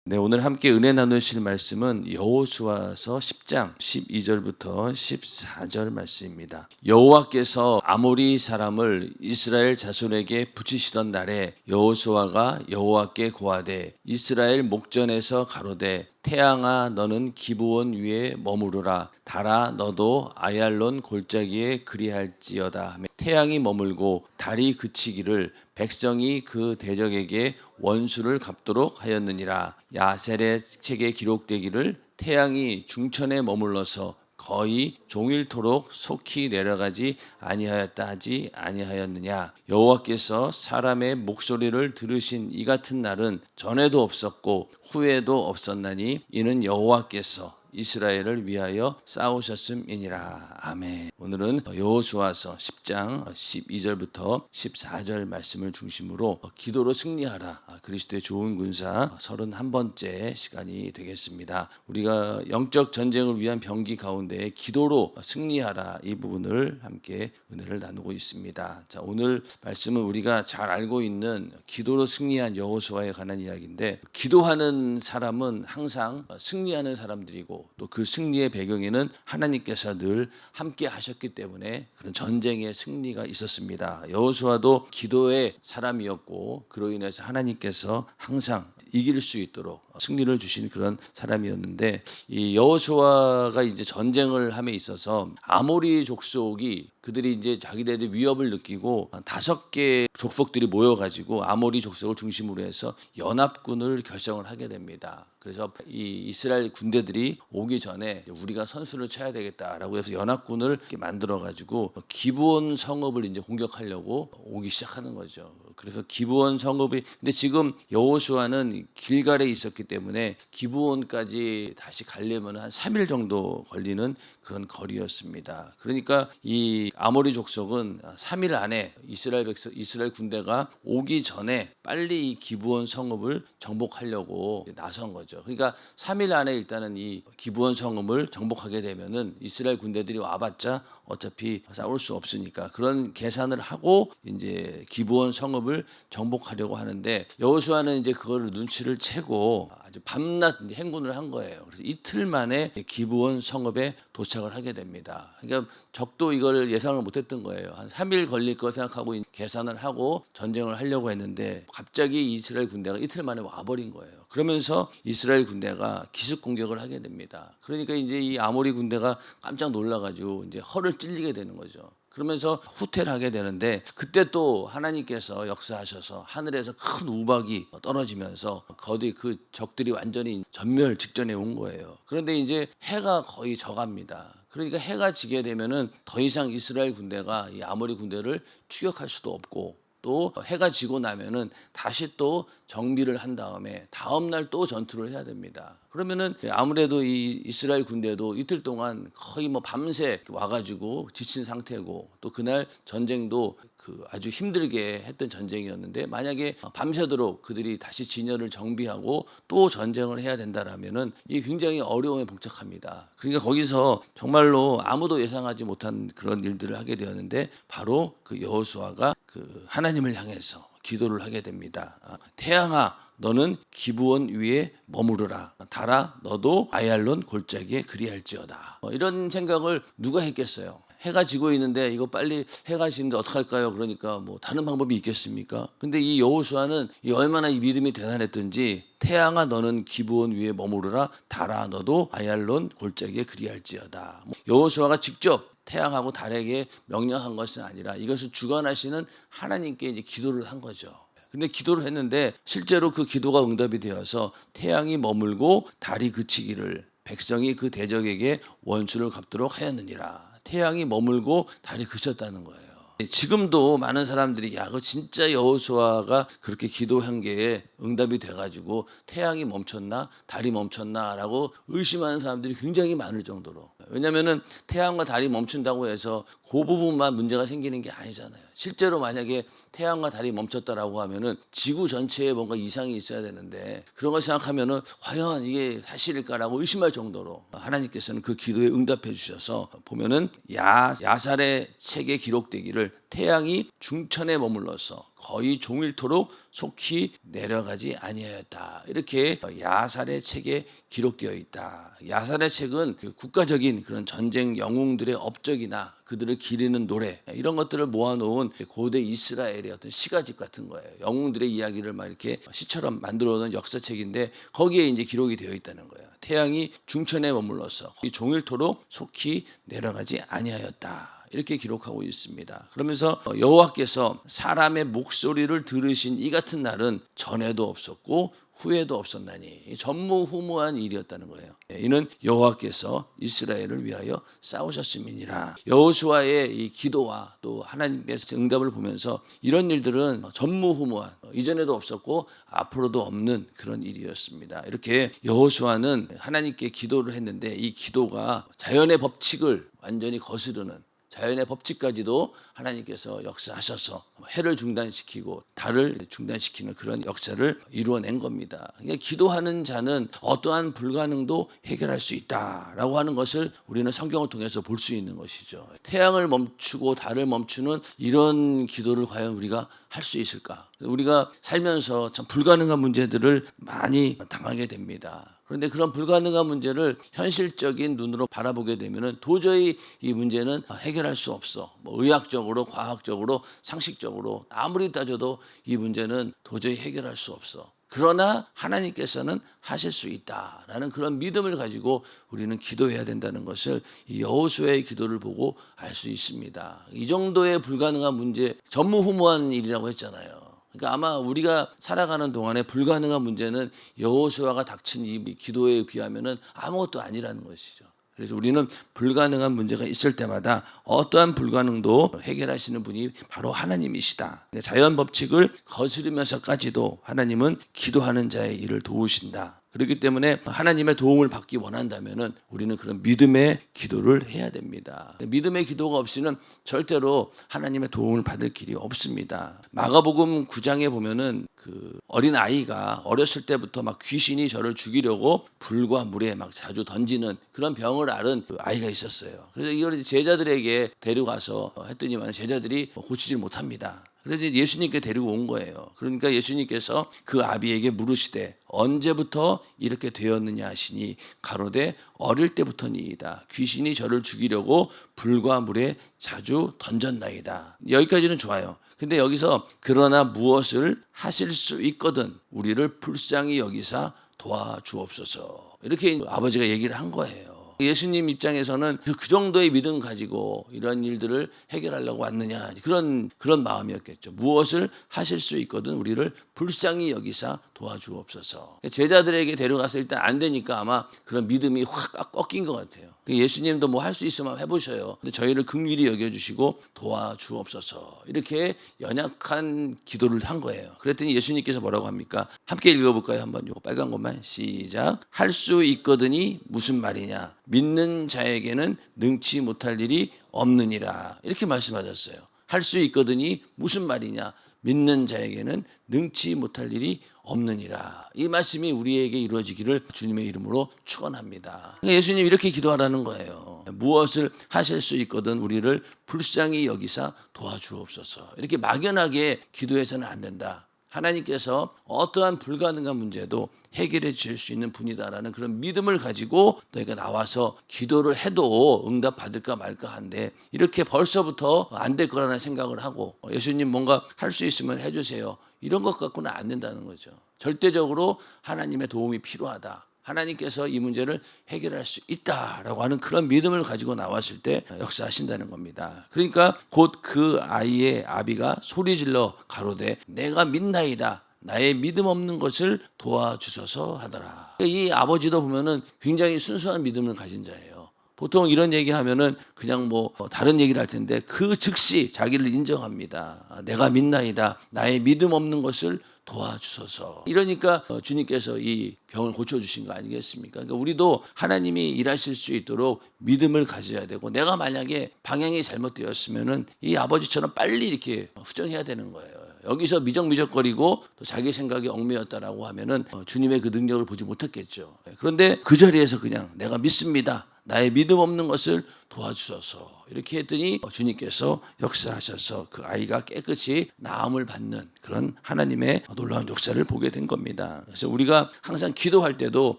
네, 오늘 함께 은혜 나누실 말씀은 여호수아서 10장 12절부터 14절 말씀입니다. 여호와께서 아모리 사람을 이스라엘 자손에게 붙이시던 날에 여호수아가 여호와께 고하되 이스라엘 목전에서 가로되 태양아 너는 기브온 위에 머무르라 달아 너도 아얄론 골짜기에 그리할지어다 하며 태양이 머물고 달이 그치기를 백성이 그 대적에게 원수를 갚도록 하였느니라. 야셀의 책에 기록되기를 태양이 중천에 머물러서 거의 종일토록 속히 내려가지 아니하였다 하지 아니하였느냐. 여호와께서 사람의 목소리를 들으신 이 같은 날은 전에도 없었고 후에도 없었나니 이는 여호와께서 이스라엘을 위하여 싸우셨음이니라. 아멘. 오늘은 여호수아서 10장 12절부터 14절 말씀을 중심으로 기도로 승리하라, 그리스도의 좋은 군사 31번째 시간이 되겠습니다. 우리가 영적 전쟁을 위한 병기 가운데 기도로 승리하라, 이 부분을 함께 은혜를 나누고 있습니다. 자, 오늘 말씀은 우리가 잘 알고 있는 기도로 승리한 여호수아에 관한 이야기인데, 기도하는 사람은 항상 승리하는 사람들이고 또 그 승리의 배경에는 하나님께서 늘 함께 하셨기 때문에 그런 전쟁의 승리가 있었습니다. 여호수아도 기도의 사람이었고 그로 인해서 하나님께서 항상 이길 수 있도록 승리를 주신 그런 사람이었는데, 이 여호수아가 이제 전쟁을 함에 있어서 아모리 족속이 그들이 이제 자기들의 위협을 느끼고 5개 족속들이 모여가지고 아모리 족속을 중심으로 해서 연합군을 결성을 하게 됩니다. 그래서 이 이스라엘 군대들이 오기 전에 우리가 선수를 쳐야 되겠다라고 해서 연합군을 만들어가지고 기브온 성읍을 이제 공격하려고 오기 시작하는 거죠. 그래서 기브온 성읍이, 근데 지금 여호수아는 길갈에 있었기 때문에 기브온까지 다시 가려면 한 3일 정도 걸리는 그런 거리였습니다. 그러니까 이 아모리 족속은 3일 안에 이스라엘 군대가 오기 전에 빨리 이 기브온 성읍을 정복하려고 나선 거죠. 그러니까 3일 안에 일단은 이 기브온 성읍을 정복하게 되면은 이스라엘 군대들이 와봤자 어차피 싸울 수 없으니까 그런 계산을 하고 이제 기브온 성읍을 정복하려고 하는데, 여호수아는 이제 그거를 눈치를 채고 아주 밤낮 행군을 한 거예요. 그래서 이틀 만에 기브온 성읍에 도착을 하게 됩니다. 그러니까 적도 이걸 예상을 못했던 거예요. 한 3일 걸릴 거 생각하고 계산을 하고 전쟁을 하려고 했는데 갑자기 이스라엘 군대가 이틀 만에 와버린 거예요. 그러면서 이스라엘 군대가 기습 공격을 하게 됩니다. 그러니까 이제 이 아모리 군대가 깜짝 놀라가지고 이제 허를 찔리게 되는 거죠. 그러면서 후퇴를 하게 되는데, 그때 또 하나님께서 역사하셔서 하늘에서 큰 우박이 떨어지면서 거기 그 적들이 완전히 전멸 직전에 온 거예요. 그런데 이제 해가 거의 져갑니다. 그러니까 해가 지게 되면은 더 이상 이스라엘 군대가 이 아모리 군대를 추격할 수도 없고, 또 해가 지고 나면은 다시 또 정비를 한 다음에 다음 날 또 전투를 해야 됩니다. 그러면은 아무래도 이 이스라엘 군대도 이틀 동안 거의 뭐 밤새 와가지고 지친 상태고, 또 그날 전쟁도 그 아주 힘들게 했던 전쟁이었는데, 만약에 밤새도록 그들이 다시 진열을 정비하고 또 전쟁을 해야 된다라면은 이게 굉장히 어려움에 봉착합니다. 그러니까 거기서 정말로 아무도 예상하지 못한 그런 일들을 하게 되었는데, 바로 그 여호수아가 그 하나님을 향해서 기도를 하게 됩니다. 태양아 너는 기브온 위에 머무르라 달아 너도 아얄론 골짜기에 그리할지어다. 이런 생각을 누가 했겠어요? 해가 지고 있는데 이거 빨리 해가 지는데 어떡할까요? 그러니까 뭐 다른 방법이 있겠습니까? 근데 이 여호수아는 얼마나 이 믿음이 대단했던지, 태양아 너는 기브온 위에 머무르라 달아 너도 아얄론 골짜기에 그리할지어다. 여호수아가 직접 태양하고 달에게 명령한 것은 아니라 이것을 주관하시는 하나님께 이제 기도를 한 거죠. 근데 기도를 했는데 실제로 그 기도가 응답이 되어서 태양이 머물고 달이 그치기를 백성이 그 대적에게 원수를 갚도록 하였느니라. 태양이 머물고 달이 그쳤다는 거예요. 지금도 많은 사람들이 그 진짜 여호수아가 그렇게 기도한 게 응답이 돼가지고 태양이 멈췄나 달이 멈췄나라고 의심하는 사람들이 굉장히 많을 정도로, 왜냐하면은 태양과 달이 멈춘다고 해서 그 부분만 문제가 생기는 게 아니잖아요. 실제로 만약에 태양과 달이 멈췄다라고 하면은 지구 전체에 뭔가 이상이 있어야 되는데, 그런 걸 생각하면은 과연 이게 사실일까라고 의심할 정도로 하나님께서는 그 기도에 응답해 주셔서 보면은 야살의 책에 기록되기를 태양이 중천에 머물러서 거의 종일토록 속히 내려가지 아니하였다. 이렇게 야살의 책에 기록되어 있다. 야살의 책은 국가적인 그런 전쟁 영웅들의 업적이나 그들을 기리는 노래 이런 것들을 모아놓은 고대 이스라엘의 어떤 시가집 같은 거예요. 영웅들의 이야기를 막 이렇게 시처럼 만들어놓은 역사책인데 거기에 이제 기록이 되어 있다는 거예요. 태양이 중천에 머물러서 이 종일토록 속히 내려가지 아니하였다. 이렇게 기록하고 있습니다. 그러면서 여호와께서 사람의 목소리를 들으신 이 같은 날은 전에도 없었고 후에도 없었나니 전무후무한 일이었다는 거예요. 이는 여호와께서 이스라엘을 위하여 싸우셨음이니라. 여호수아의 이 기도와 또 하나님께서 응답을 보면서 이런 일들은 전무후무한 이전에도 없었고 앞으로도 없는 그런 일이었습니다. 이렇게 여호수아는 하나님께 기도를 했는데 이 기도가 자연의 법칙을 완전히 거스르는 자연의 법칙까지도 하나님께서 역사하셔서 해를 중단시키고 달을 중단시키는 그런 역사를 이루어낸 겁니다. 그러니까 기도하는 자는 어떠한 불가능도 해결할 수 있다라고 하는 것을 우리는 성경을 통해서 볼 수 있는 것이죠. 태양을 멈추고 달을 멈추는 이런 기도를 과연 우리가 할 수 있을까? 우리가 살면서 참 불가능한 문제들을 많이 당하게 됩니다. 그런데 그런 불가능한 문제를 현실적인 눈으로 바라보게 되면은 도저히 이 문제는 해결할 수 없어. 뭐 의학적으로, 과학적으로, 상식적으로 아무리 따져도 이 문제는 도저히 해결할 수 없어. 그러나 하나님께서는 하실 수 있다라는 그런 믿음을 가지고 우리는 기도해야 된다는 것을 이 여호수아의 기도를 보고 알 수 있습니다. 이 정도의 불가능한 문제, 전무후무한 일이라고 했잖아요. 그러니까 아마 우리가 살아가는 동안에 불가능한 문제는 여호수아가 닥친 이 기도에 비하면은 아무것도 아니라는 것이죠. 그래서 우리는 불가능한 문제가 있을 때마다 어떠한 불가능도 해결하시는 분이 바로 하나님이시다. 자연 법칙을 거스르면서까지도 하나님은 기도하는 자의 일을 도우신다. 그렇기 때문에 하나님의 도움을 받기 원한다면은 우리는 그런 믿음의 기도를 해야 됩니다. 믿음의 기도가 없이는 절대로 하나님의 도움을 받을 길이 없습니다. 마가복음 9장에 보면은 그 어린 아이가 어렸을 때부터 막 귀신이 저를 죽이려고 불과 물에 막 자주 던지는 그런 병을 앓은 그 아이가 있었어요. 그래서 이걸 제자들에게 데려가서 했더니만 제자들이 고치질 못합니다. 그래서 예수님께 데리고 온 거예요. 그러니까 예수님께서 그 아비에게 물으시되 언제부터 이렇게 되었느냐 하시니 가로되 어릴 때부터니이다. 귀신이 저를 죽이려고 불과 물에 자주 던졌나이다. 여기까지는 좋아요. 근데 여기서 그러나 무엇을 하실 수 있거든 우리를 불쌍히 여기사 도와주옵소서. 이렇게 아버지가 얘기를 한 거예요. 예수님 입장에서는 그 정도의 믿음 가지고 이런 일들을 해결하려고 왔느냐 그런 마음이었겠죠. 무엇을 하실 수 있거든 우리를 불쌍히 여기사 도와주옵소서. 제자들에게 데려가서 일단 안 되니까 아마 그런 믿음이 확 꺾인 것 같아요. 예수님도 뭐 할 수 있으면 해보셔요. 근데 저희를 긍휼히 여겨주시고 도와주옵소서. 이렇게 연약한 기도를 한 거예요. 그랬더니 예수님께서 뭐라고 합니까? 함께 읽어볼까요? 한번 이거 빨간 것만 시작. 할 수 있거든이 무슨 말이냐? 믿는 자에게는 능치 못할 일이 없느니라. 이렇게 말씀하셨어요. 할 수 있거든이 무슨 말이냐? 믿는 자에게는 능치 못할 일이 없느니라. 이 말씀이 우리에게 이루어지기를 주님의 이름으로 축원합니다. 예수님 이렇게 기도하라는 거예요. 무엇을 하실 수 있거든 우리를 불쌍히 여기사 도와주옵소서. 이렇게 막연하게 기도해서는 안 된다. 하나님께서 어떠한 불가능한 문제도 해결해 주실 수 있는 분이다라는 그런 믿음을 가지고 너희가 나와서 기도를 해도 응답 받을까 말까 한데 이렇게 벌써부터 안 될 거라는 생각을 하고 예수님 뭔가 할 수 있으면 해주세요. 이런 것 갖고는 안 된다는 거죠. 절대적으로 하나님의 도움이 필요하다. 하나님께서 이 문제를 해결할 수 있다라고 하는 그런 믿음을 가지고 나왔을 때 역사하신다는 겁니다. 그러니까 곧 그 아이의 아비가 소리질러 가로되 내가 믿나이다. 나의 믿음 없는 것을 도와주소서 하더라. 이 아버지도 보면은 굉장히 순수한 믿음을 가진 자예요. 보통 이런 얘기하면은 그냥 뭐 다른 얘기를 할 텐데 그 즉시 자기를 인정합니다. 내가 믿나이다. 나의 믿음 없는 것을 도와주소서. 이러니까 주님께서 이 병을 고쳐주신 거 아니겠습니까? 그러니까 우리도 하나님이 일하실 수 있도록 믿음을 가져야 되고 내가 만약에 방향이 잘못되었으면은 이 아버지처럼 빨리 이렇게 후정해야 되는 거예요. 여기서 미적미적거리고 또 자기 생각이 얽매였다라고 하면은 주님의 그 능력을 보지 못했겠죠. 그런데 그 자리에서 그냥 내가 믿습니다. 나의 믿음 없는 것을 도와주소서. 이렇게 했더니 주님께서 역사하셔서 그 아이가 깨끗이 나음을 받는 그런 하나님의 놀라운 역사를 보게 된 겁니다. 그래서 우리가 항상 기도할 때도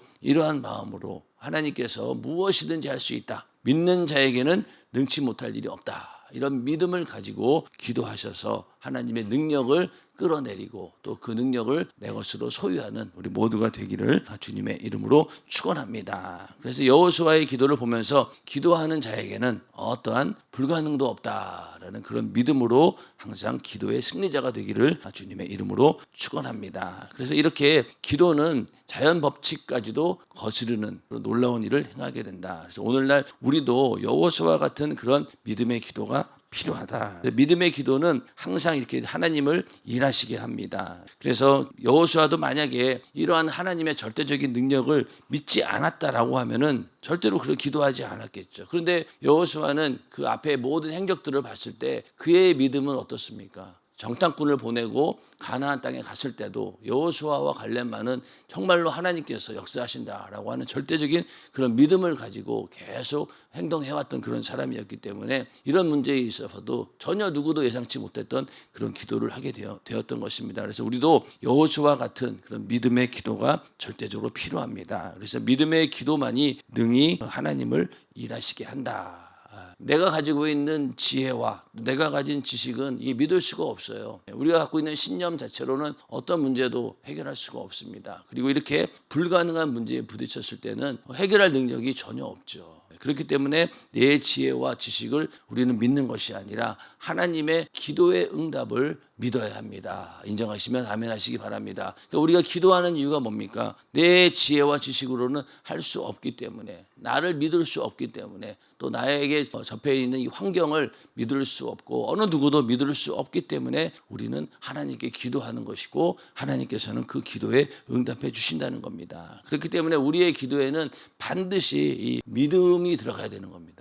이러한 마음으로 하나님께서 무엇이든지 할 수 있다. 믿는 자에게는 능치 못할 일이 없다. 이런 믿음을 가지고 기도하셔서 하나님의 능력을 끌어내리고 또 그 능력을 내 것으로 소유하는 우리 모두가 되기를 주님의 이름으로 축원합니다. 그래서 여호수아의 기도를 보면서 기도하는 자에게는 어떠한 불가능도 없다라는 그런 믿음으로 항상 기도의 승리자가 되기를 주님의 이름으로 축원합니다. 그래서 이렇게 기도는 자연 법칙까지도 거스르는 그런 놀라운 일을 행하게 된다. 그래서 오늘날 우리도 여호수아와 같은 그런 믿음의 기도가 필요하다. 믿음의 기도는 항상 이렇게 하나님을 일하시게 합니다. 그래서 여호수아도 만약에 이러한 하나님의 절대적인 능력을 믿지 않았다라고 하면은 절대로 그렇게 기도하지 않았겠죠. 그런데 여호수아는 그 앞에 모든 행적들을 봤을 때 그의 믿음은 어떻습니까? 정탐꾼을 보내고 가나안 땅에 갔을 때도 여호수아와 갈렙만은 정말로 하나님께서 역사하신다라고 하는 절대적인 그런 믿음을 가지고 계속 행동해왔던 그런 사람이었기 때문에 이런 문제에 있어서도 전혀 누구도 예상치 못했던 그런 기도를 하게 되었던 것입니다. 그래서 우리도 여호수아와 같은 그런 믿음의 기도가 절대적으로 필요합니다. 그래서 믿음의 기도만이 능히 하나님을 일하시게 한다. 내가 가지고 있는 지혜와 내가 가진 지식은 믿을 수가 없어요. 우리가 갖고 있는 신념 자체로는 어떤 문제도 해결할 수가 없습니다. 그리고 이렇게 불가능한 문제에 부딪혔을 때는 해결할 능력이 전혀 없죠. 그렇기 때문에 내 지혜와 지식을 우리는 믿는 것이 아니라 하나님의 기도의 응답을 믿어야 합니다. 인정하시면 아멘 하시기 바랍니다. 그러니까 우리가 기도하는 이유가 뭡니까? 내 지혜와 지식으로는 할 수 없기 때문에, 나를 믿을 수 없기 때문에, 또 나에게 접해 있는 이 환경을 믿을 수 없고 어느 누구도 믿을 수 없기 때문에 우리는 하나님께 기도하는 것이고 하나님께서는 그 기도에 응답해 주신다는 겁니다. 그렇기 때문에 우리의 기도에는 반드시 이 믿음이 들어가야 되는 겁니다.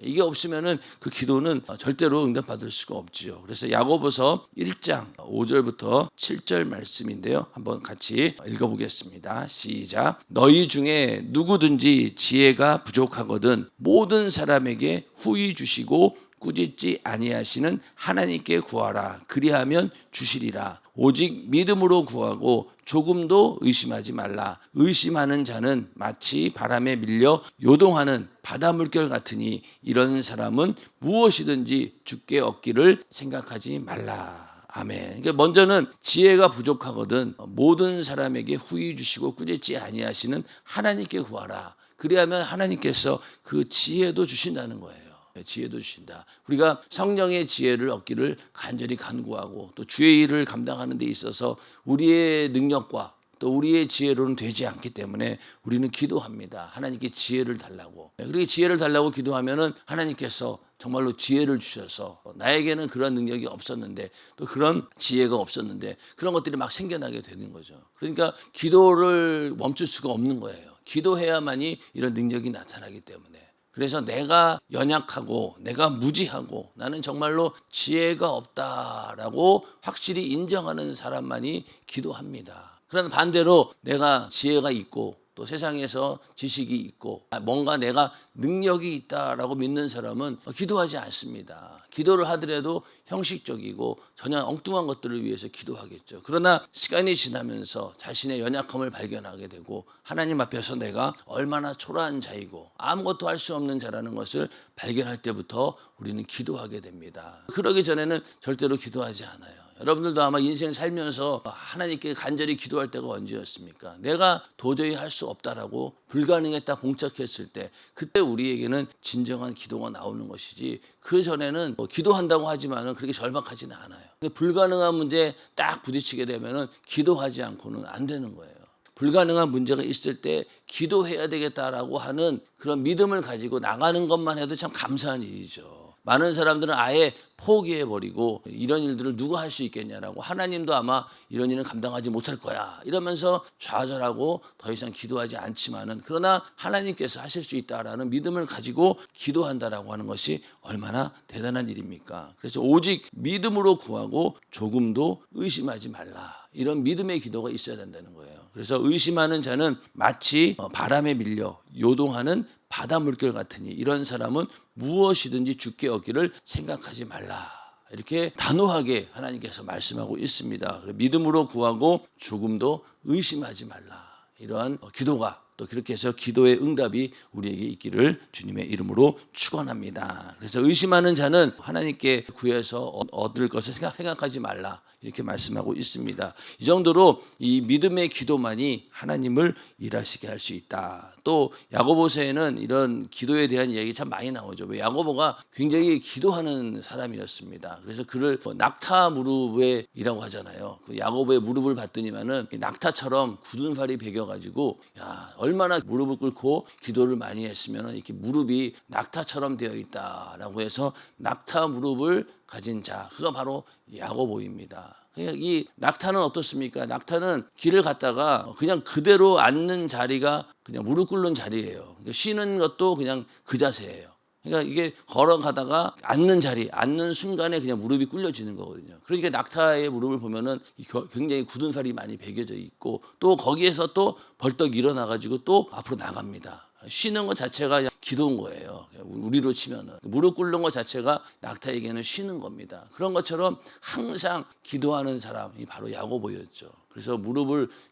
이게 없으면은 그 기도는 절대로 응답받을 수가 없지요. 그래서 야고보서 1장 5절부터 7절 말씀인데요. 한번 같이 읽어보겠습니다. 시작. 너희 중에 누구든지 지혜가 부족하거든 모든 사람에게 후히 주시고 꾸짖지 아니하시는 하나님께 구하라. 그리하면 주시리라. 오직 믿음으로 구하고 조금도 의심하지 말라. 의심하는 자는 마치 바람에 밀려 요동하는 바다 물결 같으니 이런 사람은 무엇이든지 주께 얻기를 생각하지 말라. 아멘. 그러니까 먼저는 지혜가 부족하거든 모든 사람에게 후히 주시고 꾸짖지 아니하시는 하나님께 구하라. 그리하면 하나님께서 그 지혜도 주신다는 거예요. 지혜도 주신다. 우리가 성령의 지혜를 얻기를 간절히 간구하고 또 주의 일을 감당하는 데 있어서 우리의 능력과 또 우리의 지혜로는 되지 않기 때문에 우리는 기도합니다. 하나님께 지혜를 달라고. 그렇게 지혜를 달라고 기도하면은 하나님께서 정말로 지혜를 주셔서 나에게는 그런 능력이 없었는데 또 그런 지혜가 없었는데 그런 것들이 막 생겨나게 되는 거죠. 그러니까 기도를 멈출 수가 없는 거예요. 기도해야만이 이런 능력이 나타나기 때문에. 그래서 내가 연약하고 내가 무지하고 나는 정말로 지혜가 없다라고 확실히 인정하는 사람만이 기도합니다. 그런 반대로 내가 지혜가 있고 또 세상에서 지식이 있고 뭔가 내가 능력이 있다라고 믿는 사람은 기도하지 않습니다. 기도를 하더라도 형식적이고 전혀 엉뚱한 것들을 위해서 기도하겠죠. 그러나 시간이 지나면서 자신의 연약함을 발견하게 되고 하나님 앞에서 내가 얼마나 초라한 자이고 아무것도 할 수 없는 자라는 것을 발견할 때부터 우리는 기도하게 됩니다. 그러기 전에는 절대로 기도하지 않아요. 여러분들도 아마 인생 살면서 하나님께 간절히 기도할 때가 언제였습니까? 내가 도저히 할 수 없다라고 불가능했다 봉착했을 때 그때 우리에게는 진정한 기도가 나오는 것이지 그 전에는 기도한다고 하지만은 그렇게 절박하지는 않아요. 근데 불가능한 문제에 딱 부딪히게 되면은 기도하지 않고는 안 되는 거예요. 불가능한 문제가 있을 때 기도해야 되겠다라고 하는 그런 믿음을 가지고 나가는 것만 해도 참 감사한 일이죠. 많은 사람들은 아예 포기해버리고 이런 일들을 누가 할 수 있겠냐라고 하나님도 아마 이런 일은 감당하지 못할 거야 이러면서 좌절하고 더 이상 기도하지 않지만은 그러나 하나님께서 하실 수 있다라는 믿음을 가지고 기도한다라고 하는 것이 얼마나 대단한 일입니까? 그래서 오직 믿음으로 구하고 조금도 의심하지 말라. 이런 믿음의 기도가 있어야 된다는 거예요. 그래서 의심하는 자는 마치 바람에 밀려 요동하는 바다 물결 같으니 이런 사람은 무엇이든지 주께 얻기를 생각하지 말라. 이렇게 단호하게 하나님께서 말씀하고 있습니다. 믿음으로 구하고 조금도 의심하지 말라. 이러한 기도가 또 그렇게 해서 기도의 응답이 우리에게 있기를 주님의 이름으로 축원합니다. 그래서 의심하는 자는 하나님께 구해서 얻을 것을 생각하지 말라. 이렇게 말씀하고 있습니다. 이 정도로 이 믿음의 기도만이 하나님을 일하시게 할 수 있다. 또 야고보서에는 이런 기도에 대한 이야기 참 많이 나오죠. 야고보가 굉장히 기도하는 사람이었습니다. 그래서 그를 낙타 무릎에이라고 하잖아요. 그 야고보의 무릎을 봤더니만은 낙타처럼 굳은 살이 배겨가지고 얼마나 무릎을 꿇고 기도를 많이 했으면 이렇게 무릎이 낙타처럼 되어 있다라고 해서 낙타 무릎을 가진 자, 그가 바로 야고보입니다. 이 낙타는 어떻습니까? 낙타는 길을 갔다가 그냥 그대로 앉는 자리가 그냥 무릎 꿇는 자리예요. 그러니까 쉬는 것도 그냥 그 자세예요. 그러니까 이게 걸어가다가 앉는 순간에 그냥 무릎이 꿇려지는 거거든요. 그러니까 낙타의 무릎을 보면은 굉장히 굳은 살이 많이 배겨져 있고 또 거기에서 또 벌떡 일어나가지고 또 앞으로 나갑니다. 쉬는 것 자체가 기도인 거예요. 우리로 치면은 무릎 꿇는 것 자체가 낙타에게는 쉬는 겁니다. 그런 것처럼 항상 기도하는 사람이 바로 야고보였죠. 그래서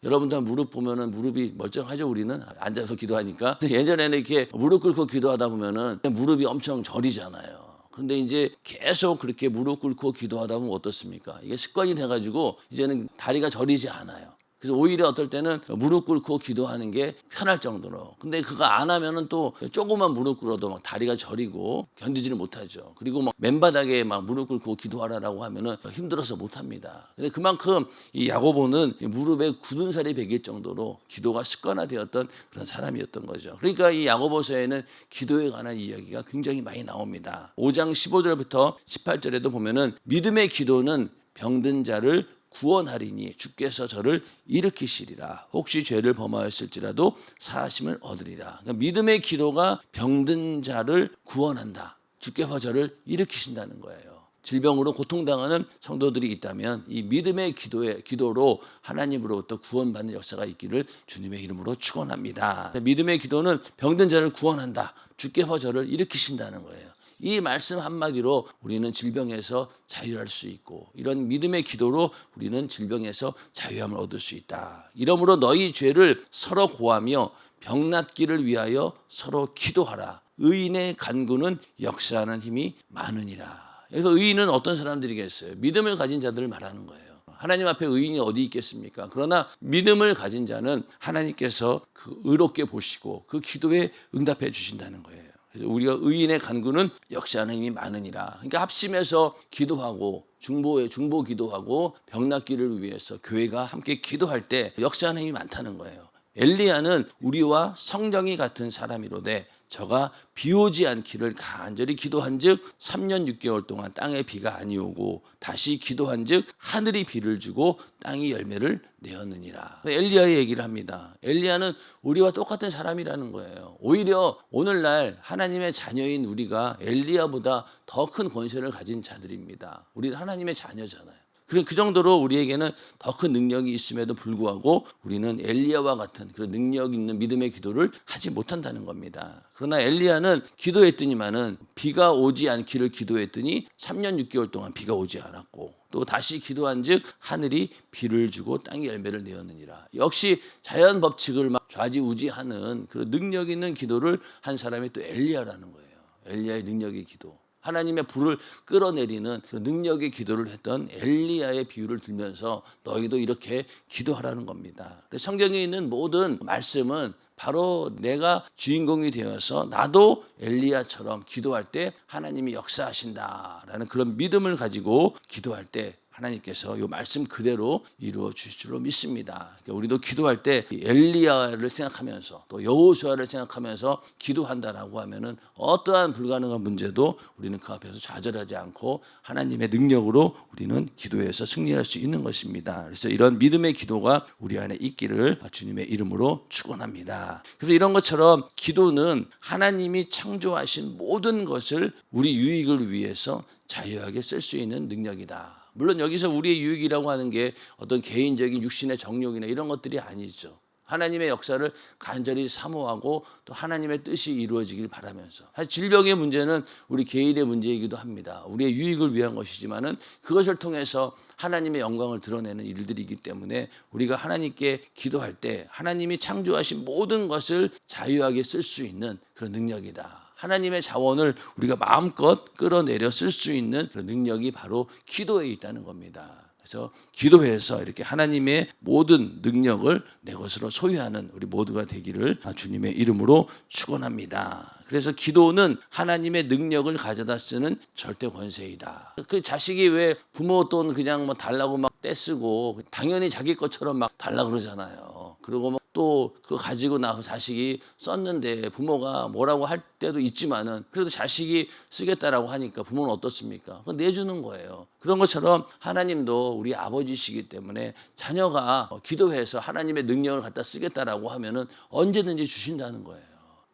여러분들 무릎 보면은 무릎이 멀쩡하죠. 우리는 앉아서 기도하니까. 근데 예전에는 이렇게 무릎 꿇고 기도하다 보면은 무릎이 엄청 저리잖아요. 그런데 이제 계속 그렇게 무릎 꿇고 기도하다 보면 어떻습니까? 이게 습관이 돼가지고 이제는 다리가 저리지 않아요. 그래서 오히려 어떨 때는 무릎 꿇고 기도하는 게 편할 정도로. 근데 그거 안 하면은 또 조금만 무릎 꿇어도 막 다리가 저리고 견디지를 못하죠. 그리고 막 맨바닥에 막 무릎 꿇고 기도하라고 하면은 힘들어서 못합니다. 근데 그만큼 이 야고보는 무릎에 굳은 살이 배길 정도로 기도가 습관화되었던 그런 사람이었던 거죠. 그러니까 이 야고보서에는 기도에 관한 이야기가 굉장히 많이 나옵니다. 5장 15절부터 18절에도 보면은 믿음의 기도는 병든 자를 구원하리니 주께서 저를 일으키시리라. 혹시 죄를 범하였을지라도 사하심을 얻으리라. 그러니까 믿음의 기도가 병든 자를 구원한다. 주께서 저를 일으키신다는 거예요. 질병으로 고통당하는 성도들이 있다면 이 믿음의 기도로 하나님으로부터 구원받는 역사가 있기를 주님의 이름으로 축원합니다. 믿음의 기도는 병든 자를 구원한다. 주께서 저를 일으키신다는 거예요. 이 말씀 한마디로 우리는 질병에서 자유할 수 있고 이런 믿음의 기도로 우리는 질병에서 자유함을 얻을 수 있다. 이러므로 너희 죄를 서로 고하며 병낫기를 위하여 서로 기도하라. 의인의 간구는 역사하는 힘이 많으니라. 그래서 의인은 어떤 사람들이겠어요? 믿음을 가진 자들을 말하는 거예요. 하나님 앞에 의인이 어디 있겠습니까? 그러나 믿음을 가진 자는 하나님께서 그 의롭게 보시고 그 기도에 응답해 주신다는 거예요. 그래서 우리가 의인의 간구는 역사하는 힘이 많으니라. 그러니까 합심해서 기도하고 중보 기도하고 병낫기를 위해서 교회가 함께 기도할 때 역사하는 힘이 많다는 거예요. 엘리야는 우리와 성정이 같은 사람이로되 저가 비 오지 않기를 간절히 기도한즉 3년 6개월 동안 땅에 비가 아니오고 다시 기도한즉 하늘이 비를 주고 땅이 열매를 내었느니라. 엘리야의 얘기를 합니다. 엘리야는 우리와 똑같은 사람이라는 거예요. 오히려 오늘날 하나님의 자녀인 우리가 엘리야보다 더 큰 권세를 가진 자들입니다. 우리는 하나님의 자녀잖아요. 그 정도로 우리에게는 더 큰 능력이 있음에도 불구하고 우리는 엘리야와 같은 그런 능력 있는 믿음의 기도를 하지 못한다는 겁니다. 그러나 엘리야는 기도했더니만은 비가 오지 않기를 기도했더니 3년 6개월 동안 비가 오지 않았고 또 다시 기도한즉 하늘이 비를 주고 땅이 열매를 내었느니라. 역시 자연 법칙을 막 좌지우지하는 그런 능력 있는 기도를 한 사람이 또 엘리야라는 거예요. 엘리야의 능력의 기도. 하나님의 불을 끌어내리는 그 능력의 기도를 했던 엘리야의 비유를 들면서 너희도 이렇게 기도하라는 겁니다. 성경에 있는 모든 말씀은 바로 내가 주인공이 되어서 나도 엘리야처럼 기도할 때 하나님이 역사하신다라는 그런 믿음을 가지고 기도할 때 하나님께서 이 말씀 그대로 이루어 주실 줄로 믿습니다. 그러니까 우리도 기도할 때 엘리야를 생각하면서 또 여호수아를 생각하면서 기도한다라고 하면은 어떠한 불가능한 문제도 우리는 그 앞에서 좌절하지 않고 하나님의 능력으로 우리는 기도에서 승리할 수 있는 것입니다. 그래서 이런 믿음의 기도가 우리 안에 있기를 주님의 이름으로 축원합니다. 그래서 이런 것처럼 기도는 하나님이 창조하신 모든 것을 우리 유익을 위해서 자유하게 쓸 수 있는 능력이다. 물론 여기서 우리의 유익이라고 하는 게 어떤 개인적인 육신의 정욕이나 이런 것들이 아니죠. 하나님의 역사를 간절히 사모하고 또 하나님의 뜻이 이루어지길 바라면서. 사실 질병의 문제는 우리 개인의 문제이기도 합니다. 우리의 유익을 위한 것이지만은 그것을 통해서 하나님의 영광을 드러내는 일들이기 때문에 우리가 하나님께 기도할 때 하나님이 창조하신 모든 것을 자유하게 쓸 수 있는 그런 능력이다. 하나님의 자원을 우리가 마음껏 끌어내려 쓸 수 있는 그 능력이 바로 기도에 있다는 겁니다. 그래서 기도해서 이렇게 하나님의 모든 능력을 내 것으로 소유하는 우리 모두가 되기를 주님의 이름으로 축원합니다. 그래서 기도는 하나님의 능력을 가져다 쓰는 절대 권세이다. 그 자식이 왜 부모 돈 그냥 뭐 달라고 막 떼쓰고 당연히 자기 것처럼 막 달라 그러잖아요. 그리고 뭐 또 그거 가지고 나서 자식이 썼는데 부모가 뭐라고 할 때도 있지만은 그래도 자식이 쓰겠다라고 하니까 부모는 어떻습니까? 그거 내주는 거예요. 그런 것처럼 하나님도 우리 아버지시기 때문에 자녀가 기도해서 하나님의 능력을 갖다 쓰겠다라고 하면은 언제든지 주신다는 거예요.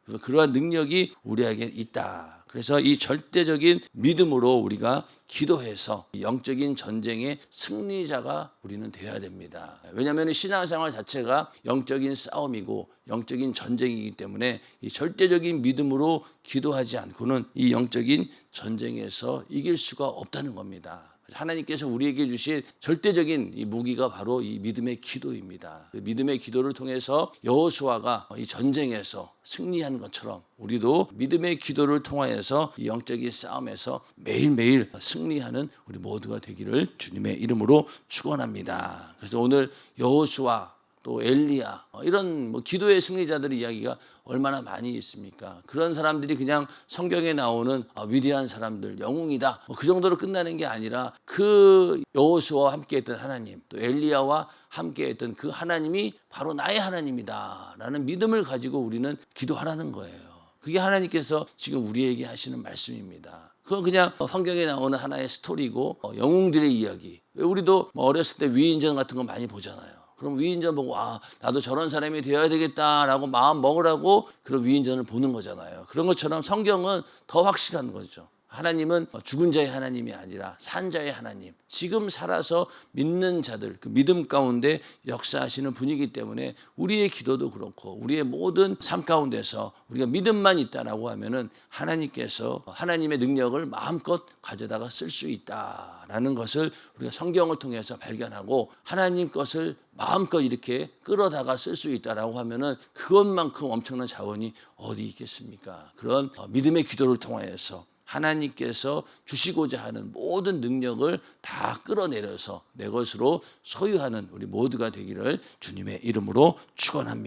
그래서 그러한 능력이 우리에게 있다. 그래서 이 절대적인 믿음으로 우리가 기도해서 영적인 전쟁의 승리자가 우리는 되어야 됩니다. 왜냐하면 신앙생활 자체가 영적인 싸움이고 영적인 전쟁이기 때문에 이 절대적인 믿음으로 기도하지 않고는 이 영적인 전쟁에서 이길 수가 없다는 겁니다. 하나님께서 우리에게 주신 절대적인 이 무기가 바로 이 믿음의 기도입니다. 그 믿음의 기도를 통해서 여호수아가 이 전쟁에서 승리한 것처럼 우리도 믿음의 기도를 통하여서 이 영적인 싸움에서 매일매일 승리하는 우리 모두가 되기를 주님의 이름으로 축원합니다. 그래서 오늘 여호수아 또 엘리야 이런 뭐 기도의 승리자들의 이야기가 얼마나 많이 있습니까? 그런 사람들이 그냥 성경에 나오는 위대한 사람들, 영웅이다 그 정도로 끝나는 게 아니라 그 여호수아와 함께했던 하나님, 또 엘리야와 함께했던 그 하나님이 바로 나의 하나님이다라는 믿음을 가지고 우리는 기도하라는 거예요. 그게 하나님께서 지금 우리에게 하시는 말씀입니다. 그건 그냥 성경에 나오는 하나의 스토리고 영웅들의 이야기. 우리도 어렸을 때 위인전 같은 거 많이 보잖아요. 그럼 위인전 보고 나도 저런 사람이 되어야 되겠다라고 마음 먹으라고 그런 위인전을 보는 거잖아요. 그런 것처럼 성경은 더 확실한 거죠. 하나님은 죽은 자의 하나님이 아니라 산 자의 하나님, 지금 살아서 믿는 자들 그 믿음 가운데 역사하시는 분이기 때문에 우리의 기도도 그렇고 우리의 모든 삶 가운데서 우리가 믿음만 있다라고 하면은 하나님께서 하나님의 능력을 마음껏 가져다가 쓸 수 있다라는 것을 우리가 성경을 통해서 발견하고 하나님 것을 마음껏 이렇게 끌어다가 쓸 수 있다라고 하면은 그것만큼 엄청난 자원이 어디 있겠습니까? 그런 믿음의 기도를 통하여서 하나님께서 주시고자 하는 모든 능력을 다 끌어내려서 내 것으로 소유하는 우리 모두가 되기를 주님의 이름으로 축원합니다.